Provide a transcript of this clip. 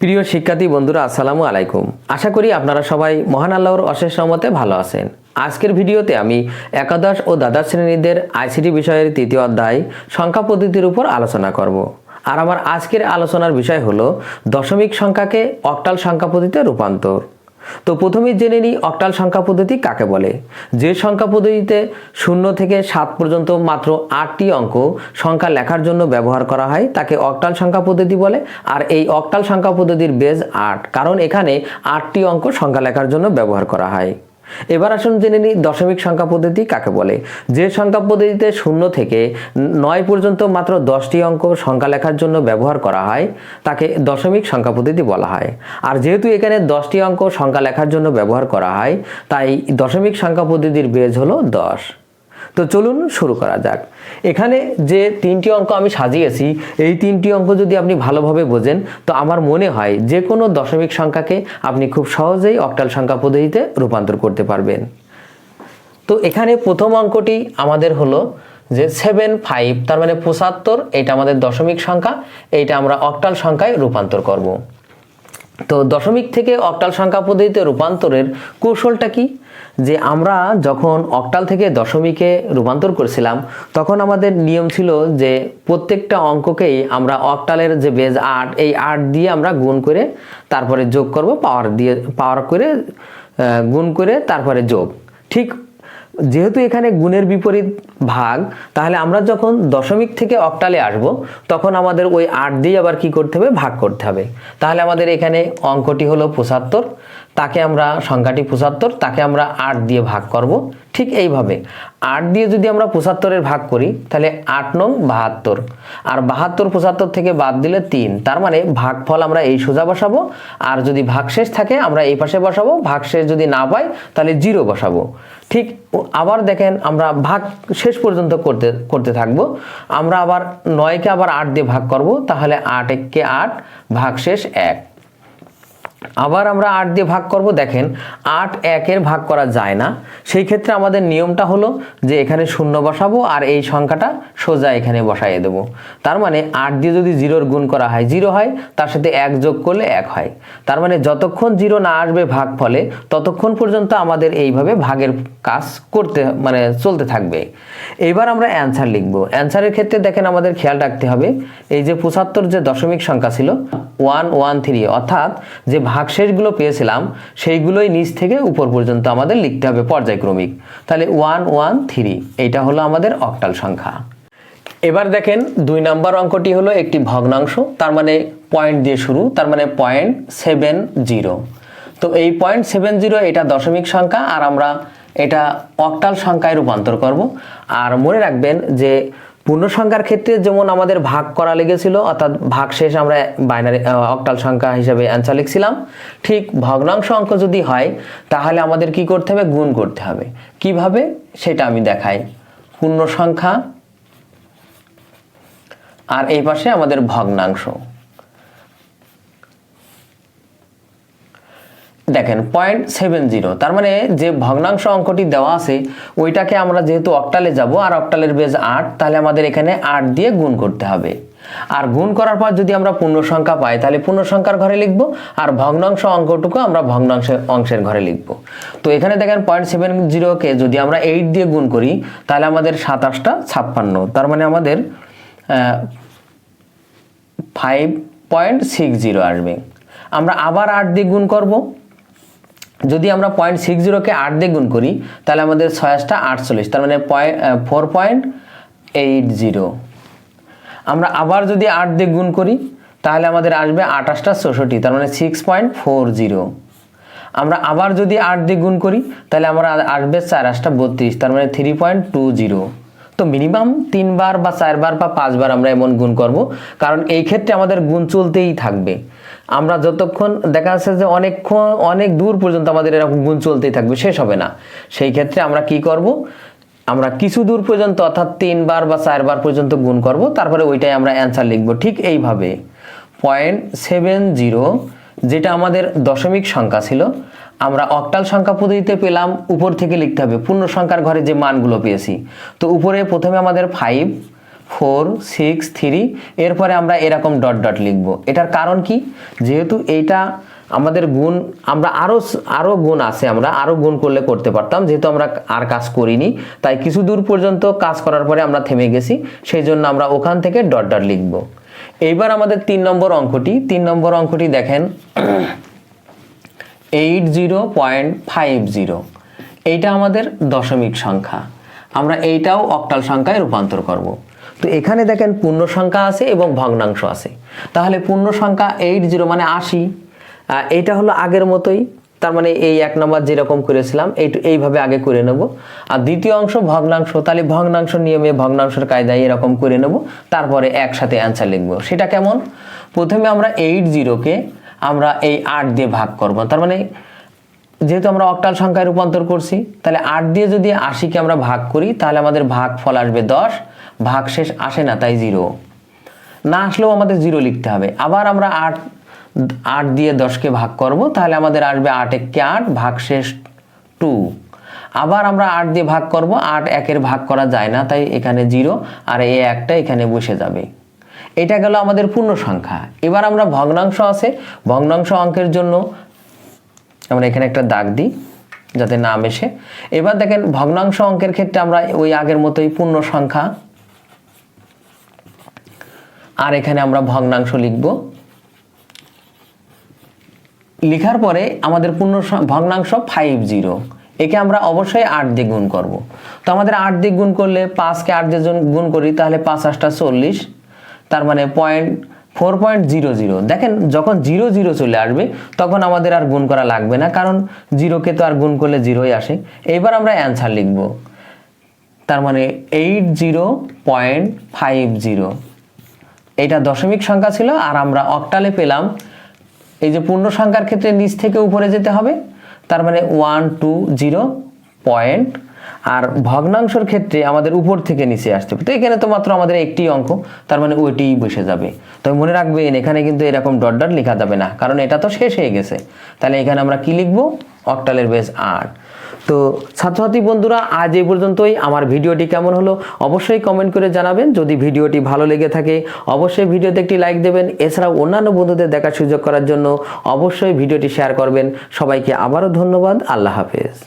প্রিয় শিক্ষার্থী বন্ধুরা, আসসালামু আলাইকুম। আশা করি আপনারা সবাই মহান আল্লাহর অশেষ রহমতে ভালো আছেন। আজকের ভিডিওতে আমি একাদশ ও দ্বাদশ শ্রেণীদের আইসিটি বিষয়ের তৃতীয় অধ্যায় সংখ্যা পদ্ধতির উপর আলোচনা করব। আর আমার আজকের আলোচনার বিষয় হলো দশমিক সংখ্যাকে অক্টাল সংখ্যা পদ্ধতিতে রূপান্তর। তো প্রথমেই জেনে নিই অক্টাল সংখ্যা পদ্ধতি কাকে বলে। যে সংখ্যা পদ্ধতিতে 0 থেকে 7 পর্যন্ত মাত্র 8টি অঙ্ক সংখ্যা লেখার জন্য ব্যবহার করা হয় তাকে অক্টাল সংখ্যা পদ্ধতি বলে। আর এই অক্টাল সংখ্যা পদ্ধতির বেজ 8, কারণ এখানে 8টি অঙ্ক সংখ্যা লেখার জন্য ব্যবহার করা হয়। এবার আসুন জেনে নিই দশমিক সংখ্যা পদ্ধতি কাকে বলে। যে সংখ্যা পদ্ধতিতে 0 থেকে 9 পর্যন্ত মাত্র 10টি অঙ্ক সংখ্যা লেখার জন্য ব্যবহার করা হয় তাকে দশমিক সংখ্যা পদ্ধতি বলা হয়। আর যেহেতু এখানে 10টি অঙ্ক সংখ্যা লেখার জন্য ব্যবহার করা হয় তাই দশমিক সংখ্যা পদ্ধতির বেজ হলো 10। তো চলুন শুরু করা যাক। এখানে যে 3টি অঙ্ক আমি সাজিয়েছি, এই 3টি অঙ্ক যদি আপনি ভালোভাবে বোঝেন তো আমার মনে হয় যে কোনো দশমিক সংখ্যাকে আপনি খুব সহজেই অক্টাল সংখ্যা পদ্ধতিতে রূপান্তর করতে পারবেন। তো এখানে প্রথম অঙ্কটি আমাদের হলো যে 75, তার মানে 75, এটা আমাদের দশমিক সংখ্যা, এইটা আমরা অক্টাল সংখ্যায় রূপান্তর করব। তো দশমিক থেকে অক্টাল সংখ্যা পদ্ধতিতে রূপান্তরের কৌশলটা কি? যে আমরা যখন অক্টাল থেকে দশমিকে রূপান্তর করেছিলাম তখন আমাদের নিয়ম ছিল যে প্রত্যেকটা অঙ্ককেই আমরা অক্টালের যে বেজ 8, এই 8 দিয়ে আমরা গুণ করে তারপরে যোগ করব, পাওয়ার করে গুণ করে তারপরে যোগ। ঠিক যেহেতু এখানে গুণের বিপরীত ভাগ, তাহলে আমরা যখন দশমিক থেকে অক্টালে আসব তখন আমাদের ওই 8 দিয়ে আবার কি করতে হবে? ভাগ করতে হবে। তাহলে আমাদের এখানে অঙ্কটি হলো 75, তাকে আমরা সংখ্যাটি 75, তাকে আমরা 8 দিয়ে ভাগ করব। ঠিক এইভাবে 8 দিয়ে যদি আমরা 75-এর ভাগ করি তাহলে 8 নং 72, আর 72 75 থেকে বাদ দিলে 3, তার মানে ভাগফল আমরা এই সোজা বসাবো, আর যদি ভাগশেষ থাকে আমরা এই পাশে বসাবো, ভাগশেষ যদি না পাই তাহলে 0 বসাবো। ঠিক আবার দেখেন আমরা ভাগ শেষ পর্যন্ত করতে থাকবো। আমরা আবার 9-কে আবার 8 দিয়ে ভাগ করব, তাহলে 8 1-কে 8, ভাগশেষ 1। আবার আমরা 8 দিয়ে ভাগ করব, দেখেন 8 1-এর ভাগ করা যায় না। সেই ক্ষেত্রে আমাদের নিয়মটা হলো যে এখানে 0 বসাবো আর এই সংখ্যাটা সোজা এখানে বসাইয়ে দেব। তার মানে 8 দিয়ে যদি 0-র গুণ করা হয় 0 হয়, তার সাথে 1 যোগ করলে 1 হয়। তার মানে যতক্ষণ 0 না আসবে ভাগ ফলে ততক্ষণ পর্যন্ত আমাদের এইভাবে ভাগের কাজ চলতে থাকবে। এইবার আমরা অ্যান্সার লিখব। অ্যান্সারের ক্ষেত্রে দেখেন আমাদের খেয়াল রাখতে হবে এই যে 75 যে দশমিক সংখ্যা ছিল 113, অর্থাৎ যে ভাগশেষগুলো পেয়েছিলাম সেইগুলোই নিচ থেকে উপর পর্যন্ত আমাদের লিখতে হবে পর্যায়ক্রমিক। তাহলে 113, এইটা হলো আমাদের অক্টাল সংখ্যা। এবার দেখেন 2 নম্বর অঙ্কটি হলো একটি ভগ্নাংশ, তার মানে পয়েন্ট দিয়ে শুরু, তার মানে 0.70। তো এই 0.70 এটা দশমিক সংখ্যা, আর আমরা এটা অক্টাল সংখ্যায় রূপান্তর করব। আর মনে রাখবেন যে পূর্ণ সংখ্যার ক্ষেত্রে যেমন আমাদের ভাগ করা লেগেছিল, অর্থাৎ ভাগশেষ আমরা বাইনারি অক্টাল সংখ্যা হিসেবে অ্যান্সার লিখছিলাম, ঠিক ভগ্নাংশ অঙ্ক যদি হয় তাহলে আমাদের কি করতে হবে? গুণ করতে হবে। কিভাবে সেটা আমি দেখাই। পূর্ণ সংখ্যা আর এই পাশে আমাদের ভগ্নাংশ। দেখেন 0.70, তার মানে যে ভগ্নাংশ অঙ্কটি দেওয়া আছে ওইটাকে আমরা যেহেতু অক্টালে যাব আর অক্টালের বেজ 8, তাহলে আমাদের এখানে 8 দিয়ে গুণ করতে হবে। আর গুণ করার পর যদি আমরা পূর্ণ সংখ্যা পাই তাহলে পূর্ণ সংখ্যার ঘরে লিখব, আর ভগ্নাংশ অঙ্কটুকু আমরা অংশের ঘরে লিখব। তো এখানে দেখেন 0.70-কে যদি আমরা 8 দিয়ে গুণ করি তাহলে আমাদের 27টা 56, তার মানে আমাদের 5.60 আসবে। আমরা আবার 8 দিয়ে গুণ করব। যদি আমরা 0.60-কে 8 দিয়ে গুণ করি তাহলে আমাদের 6-টা 48, তার মানে 4.80। আমরা আবার যদি 8 দিয়ে গুণ করি তাহলে আমাদের আসবে 28-টা 64, তার মানে 6.40। আমরা আবার যদি 8 দিয়ে গুণ করি তাহলে আমরা আসবে 4-8-টা 32, তার মানে 3.20। তো মিনিমাম 3 বার বা 4 বার বা 5 বার আমরা এমন গুণ করব, কারণ এই ক্ষেত্রে আমাদের গুণ চলতেই থাকবে। আমরা যতক্ষণ দেখা যাচ্ছে যে অনেক দূর পর্যন্ত আমাদের এরকম গুণ চলতেই থাকবে, শেষ হবে না। সেই ক্ষেত্রে আমরা কি করব? আমরা কিছু দূর পর্যন্ত, অর্থাৎ 3 বার বা 4 বার পর্যন্ত গুণ করব, তারপরে ওইটাই আমরা অ্যান্সার লিখব। ঠিক এইভাবে 0.70 যেটা আমাদের দশমিক সংখ্যা ছিল আমরা অক্টাল সংখ্যা পদ্ধতিতে পেলাম, উপর থেকে লিখতে হবে পূর্ণ সংখ্যার ঘরে যে মানগুলো পেয়েছি। তো উপরে প্রথমে আমাদের 5 4 6 3, এরপরে আমরা এরকম ডট ডট লিখব। এটার কারণ কি, যেহেতু এইটা আমাদের গুণ, আমরা আরও গুণ আছে, আমরা আরও গুণ করলে করতে পারতাম, যেহেতু আমরা আর কাজ করিনি তাই কিছু দূর পর্যন্ত কাজ করার পরে আমরা থেমে গেছি, সেই জন্য আমরা ওখান থেকে ডট ডট লিখব। এইবার আমাদের 3 নম্বর অঙ্কটি দেখেন 80.50, এইটা আমাদের দশমিক সংখ্যা, আমরা এইটাও অক্টাল সংখ্যায় রূপান্তর করব। তো এখানে দেখেন পূর্ণ সংখ্যা আছে এবং ভগ্নাংশ আছে, তাহলে পূর্ণ সংখ্যা 80 মানে 80, এইটা হলো আগের মতোই, তার মানে এই 1 নম্বর যেরকম করেছিলাম এইভাবে আগে করে নেব। আর দ্বিতীয় অংশ ভগ্নাংশ, তাহলে ভগ্নাংশ নিয়মে ভগ্নাংশের কায়দায় এরকম করে নেব, তারপরে একসাথে অ্যান্সার লিখব। সেটা কেমন, প্রথমে আমরা 80-কে আমরা এই 8 দিয়ে ভাগ করব, তার মানে যেহেতু আমরা অক্টাল সংখ্যায় রূপান্তর করছি, তাহলে 8 দিয়ে যদি 80-কে আমরা ভাগ করি তাহলে আমাদের ভাগ ফল আসবে 10, ভাগ শেষ আসে না তাই 0, না আসলেও আমাদের 0 লিখতে হবে। আবার আমরা 8 দিয়ে 10-কে ভাগ করব, তাহলে আমাদের আসবে 8 1 8, ভাগ শেষ 2। আবার আমরা 8 দিয়ে ভাগ করব, 8 1-এর ভাগ করা যায় না তাই এখানে 0, আর এই একটা এখানে বসে যাবে। এটা গেল আমাদের পূর্ণ সংখ্যা। এবার আমরা ভগ্নাংশ আছে, ভগ্নাংশ অঙ্কের জন্য আমরা এখানে একটা দাগ দিই যাতে নাম এসে। এবার দেখেন ভগ্নাংশ অঙ্কের ক্ষেত্রে আমরা ওই আগের মতোই পূর্ণ সংখ্যা, আর এখানে আমরা ভগ্নাংশ লিখব। লেখার পরে আমাদের ভগ্নাংশ 50, একে আমরা অবশ্যই 8 দিয়ে গুণ করব। তো আমাদের 8 দিয়ে গুণ করলে 5-কে 8 দিয়ে গুণ করি তাহলে 5 8 40, তার মানে 4.00। দেখেন যখন 0 0 চলে আসবে তখন আমাদের আর গুণ করা লাগবে না, কারণ 0-কে তো আর গুণ করলে 0ই আসে। এবার আমরা অ্যান্সার লিখব, তার মানে 80.50, এটা দশমিক সংখ্যা ছিল, আর আমরা অক্টালে পেলাম। এই যে পূর্ণ সংখ্যার ক্ষেত্রে নিচ থেকে উপরে যেতে হবে, তার মানে 120 পয়েন্ট, আর ভগ্নাংশের ক্ষেত্রে আমাদের উপর থেকে নিচে আসতে হবে। তো এখানে তো মাত্র আমাদের একটি অঙ্ক, তার মানে ওইটি বসে যাবে। তবে মনে রাখবেন এখানে কিন্তু এরকম ডট ডট লেখা যাবে না, কারণ এটা তো শেষ হয়ে গেছে। তাহলে এখানে আমরা কি লিখব, অক্টালের বেস 8। তো ছাত্রছাত্রী বন্ধুরা, আজ এই পর্যন্তই। আমার ভিডিওটি কেমন হলো অবশ্যই কমেন্ট করে জানাবেন। যদি ভিডিওটি ভালো লেগে থাকে অবশ্যই ভিডিওতে একটি লাইক দেবেন। এছাড়াও অন্যান্য বন্ধুদের দেখার সুযোগ করার জন্য অবশ্যই ভিডিওটি শেয়ার করবেন। সবাইকে আবারও ধন্যবাদ। আল্লাহ হাফেজ।